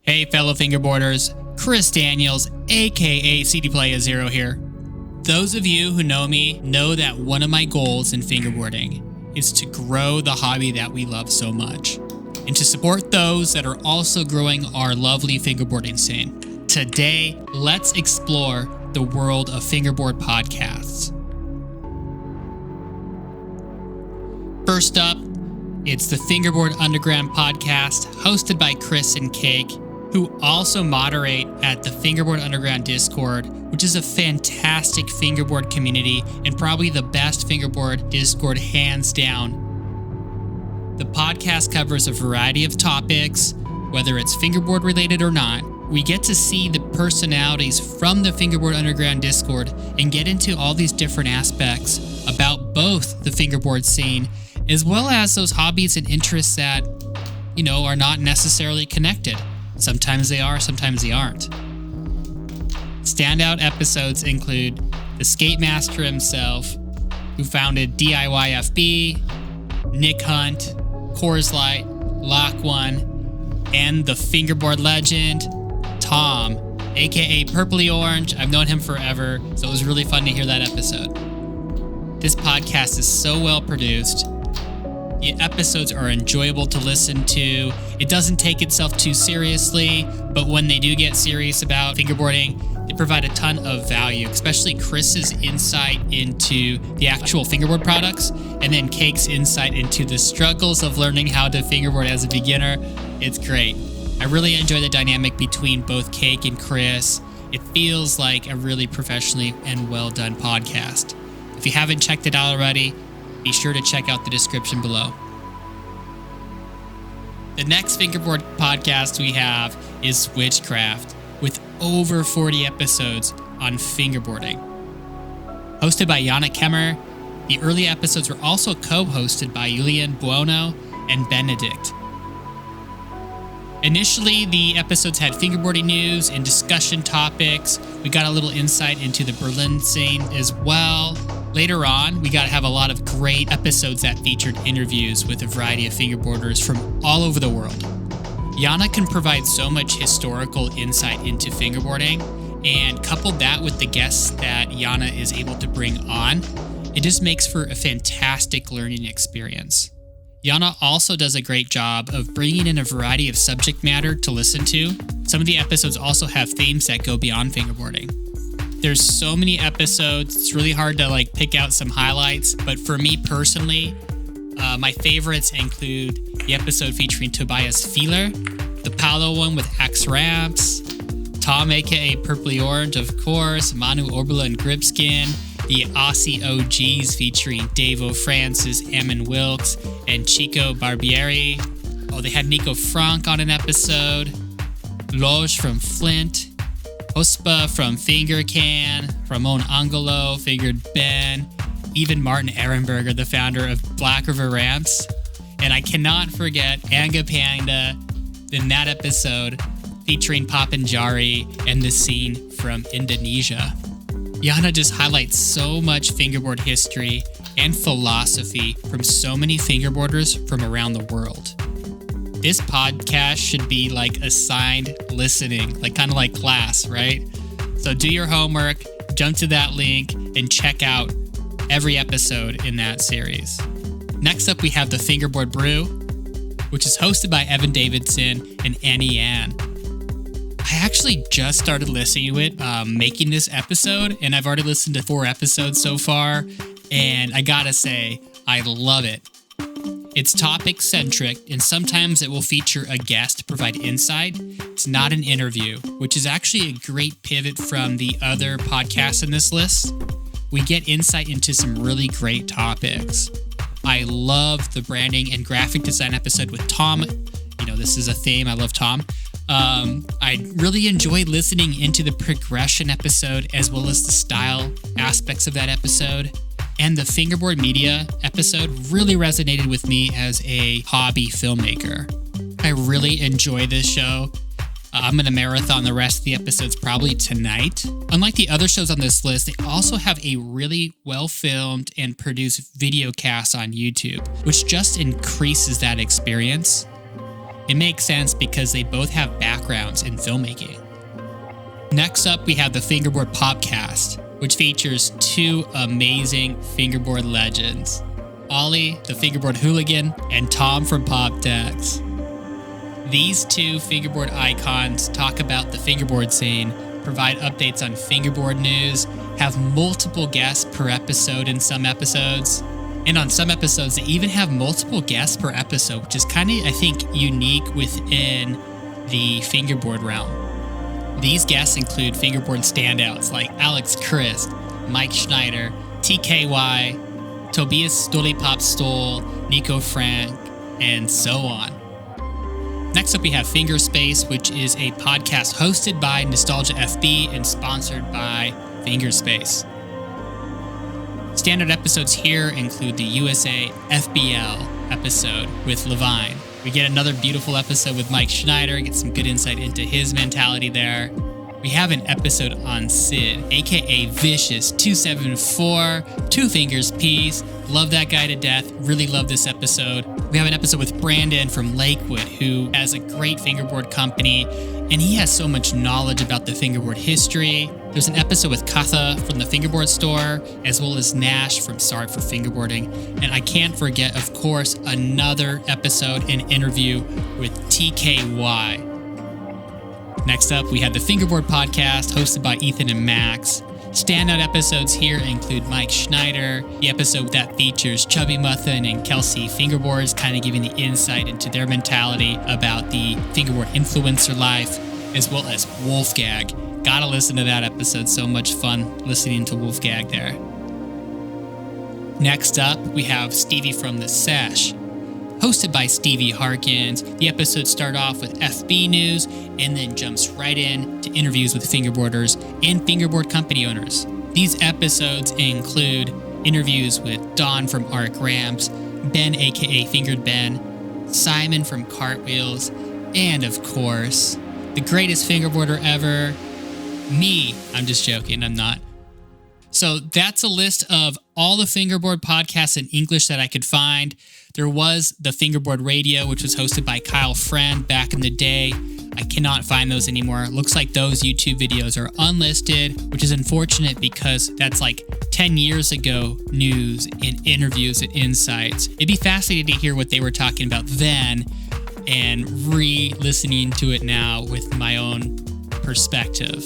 Hey fellow fingerboarders, Chris Daniels, aka CD Playa Zero here. Those of you who know me know that one of my goals in fingerboarding is to grow the hobby that we love so much, and to support those that are also growing our lovely fingerboarding scene. Today, let's explore the world of Fingerboard Podcasts. First up, it's the Fingerboard Underground podcast, hosted by Chris and Cake, who also moderate at the Fingerboard Underground Discord, which is a fantastic fingerboard community and probably the best fingerboard Discord hands down. The podcast covers a variety of topics, whether it's fingerboard related or not. We get to see the personalities from the Fingerboard Underground Discord and get into all these different aspects about both the fingerboard scene as well as those hobbies and interests that, are not necessarily connected. Sometimes they are, sometimes they aren't. Standout episodes include the Skatemaster himself, who founded DIY FB, Nick Hunt, Corzlyte, Lock One, and the fingerboard legend, Thom, aka Purpley Orange. I've known him forever, so it was really fun to hear that episode. This podcast is so well produced. The episodes are enjoyable to listen to. It doesn't take itself too seriously, but when they do get serious about fingerboarding, they provide a ton of value, especially Chris's insight into the actual fingerboard products, and then Cake's insight into the struggles of learning how to fingerboard as a beginner. It's great. I really enjoy the dynamic between both Cake and Chris. It feels like a really professionally and well done podcast. If you haven't checked it out already, be sure to check out the description below. The next fingerboard podcast we have is Switchcraft, with over 40 episodes on fingerboarding. Hosted by Jana Kemmer, the early episodes were also co-hosted by Julian and Benedikt. Initially, the episodes had fingerboarding news and discussion topics. We got a little insight into the Berlin scene as well. Later on, we got to have a lot of great episodes that featured interviews with a variety of fingerboarders from all over the world. Jana can provide so much historical insight into fingerboarding, and coupled that with the guests that Jana is able to bring on, it just makes for a fantastic learning experience. Jana also does a great job of bringing in a variety of subject matter to listen to. Some of the episodes also have themes that go beyond fingerboarding. There's so many episodes, it's really hard to pick out some highlights, but for me personally, my favorites include the episode featuring Tobias Phieler, the Paolo one with X Ramps, Thom aka Purpley Orange, of course, Manu Oberle and Gripskin, the Aussie OGs featuring Davo Francis, Ammon Wilkes, and Chico Barbieri. Oh, they had Nico Frank on an episode, Loge from Flint, Hospe from Fingercan, Ramon Angelow fingered Benh, even Martin Ehrenberger, the founder of Black River Ramps. And I cannot forget Angga Panda in that episode featuring Papanjari and the scene from Indonesia. Jana just highlights so much fingerboard history and philosophy from so many fingerboarders from around the world. This podcast should be assigned listening, kind of like class, right? So do your homework, jump to that link, and check out every episode in that series. Next up, we have the Fingerboard Brew, which is hosted by Evan Davidson and Annie Ann. I actually just started listening to it, making this episode, and I've already listened to 4 episodes so far, and I gotta say, I love it. It's topic-centric, and sometimes it will feature a guest to provide insight. It's not an interview, which is actually a great pivot from the other podcasts in this list. We get insight into some really great topics. I love the branding and graphic design episode with Thom. This is a theme. I love Thom. I really enjoyed listening into the progression episode as well as the style aspects of that episode. And the Fingerboard Media episode really resonated with me as a hobby filmmaker. I really enjoy this show. I'm going to marathon the rest of the episodes probably tonight. Unlike the other shows on this list, they also have a really well-filmed and produced video cast on YouTube, which just increases that experience. It makes sense because they both have backgrounds in filmmaking. Next up, we have the Fingerboard Popcast, which features two amazing fingerboard legends, Ollie, the fingerboard hooligan, and Thom from Popcast. These two fingerboard icons talk about the fingerboard scene, provide updates on fingerboard news, have multiple guests per episode in some episodes, and on some episodes they even have multiple guests per episode, which is kind of, I think, unique within the fingerboard realm. These guests include fingerboard standouts like Alex Christ, Mike Schneider, TKY, Tobias Stoll, Nico Frank, and so on. Next up, we have Fingerspace, which is a podcast hosted by Nostalgia FB and sponsored by Fingerspace. Standard episodes here include the USA FBL episode with Levine. We get another beautiful episode with Mike Schneider, get some good insight into his mentality there. We have an episode on Sid, aka Vicious 274, Two Fingers Piece. Love that guy to death. Really love this episode. We have an episode with Brandon from Lakewood, who has a great fingerboard company, and he has so much knowledge about the fingerboard history. There's an episode with Katha from the Fingerboard Store, as well as Nash from Sorry for Fingerboarding. And I can't forget, of course, another episode and interview with TKY. Next up, we have the Fingerboard Podcast, hosted by Ethan and Max. Standout episodes here include Mike Schneider, the episode that features Chubby Mutton and Kelsey Fingerboards, kind of giving the insight into their mentality about the fingerboard influencer life, as well as Wolfgag. Gotta listen to that episode, so much fun listening to Wolfgag there. Next up, we have Stevie from The Sesh. Hosted by Stevie Harkins, the episodes start off with FB news and then jumps right in to interviews with fingerboarders and fingerboard company owners. These episodes include interviews with Don from Arc Ramps, Ben aka Fingered Ben, Simon from Cartwheels, and of course, the greatest fingerboarder ever, me. I'm just joking, I'm not. So that's a list of all the fingerboard podcasts in English that I could find. There was the Fingerboard Radio, which was hosted by Kyle Friend back in the day. I cannot find those anymore. Looks like those YouTube videos are unlisted, which is unfortunate because that's like 10 years ago news and interviews and insights. It'd be fascinating to hear what they were talking about then and re-listening to it now with my own perspective.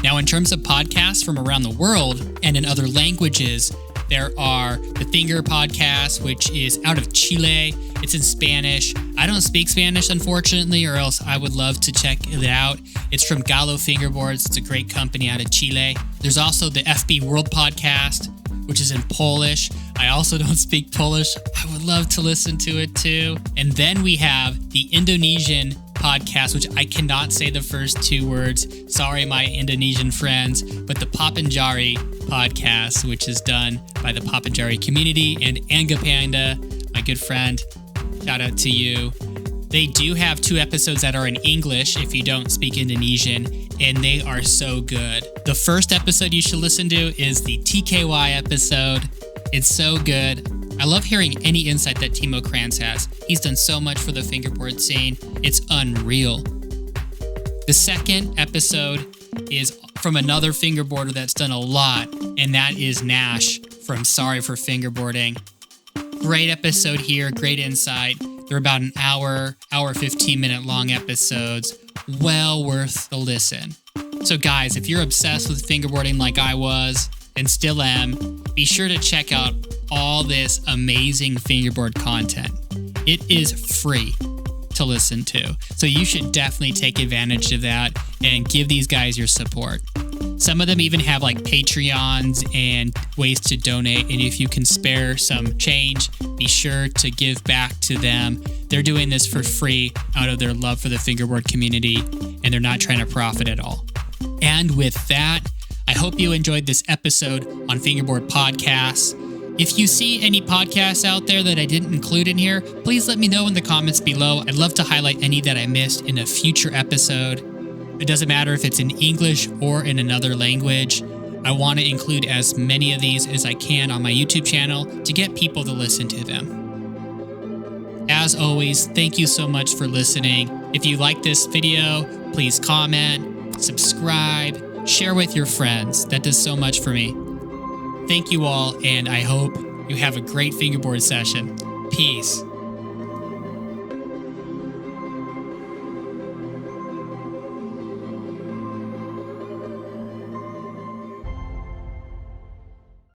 Now, in terms of podcasts from around the world and in other languages, there are the Finger Podcast, which is out of Chile. It's in Spanish. I don't speak Spanish, unfortunately, or else I would love to check it out. It's from Gallo Fingerboards. It's a great company out of Chile. There's also the FB World Podcast, which is in Polish. I also don't speak Polish. I would love to listen to it too. And then we have the Indonesian podcast, which I cannot say the first two words. Sorry, my Indonesian friends, but the Papanjari podcast, which is done by the Papanjari community, and Angga Panda, my good friend. Shout out to you. They do have 2 episodes that are in English if you don't speak Indonesian, and they are so good. The first episode you should listen to is the TKY episode. It's so good. I love hearing any insight that Timo Kranz has. He's done so much for the fingerboard scene. It's unreal. The second episode is from another fingerboarder that's done a lot, and that is Nash from Sorry for Fingerboarding. Great episode here, great insight. They're about an hour 15-minute long episodes. Well worth the listen. So guys, if you're obsessed with fingerboarding like I was, and still am, be sure to check out all this amazing fingerboard content. It is free to listen to, so you should definitely take advantage of that and give these guys your support. Some of them even have like Patreons and ways to donate, and if you can spare some change, be sure to give back to them. They're doing this for free out of their love for the fingerboard community, and they're not trying to profit at all. And with that, I hope you enjoyed this episode on Fingerboard Podcasts. If you see any podcasts out there that I didn't include in here, please let me know in the comments below. I'd love to highlight any that I missed in a future episode. It doesn't matter if it's in English or in another language. I want to include as many of these as I can on my YouTube channel to get people to listen to them. As always, thank you so much for listening. If you like this video, please comment, subscribe, share with your friends. That does so much for me. Thank you all, and I hope you have a great fingerboard session. Peace.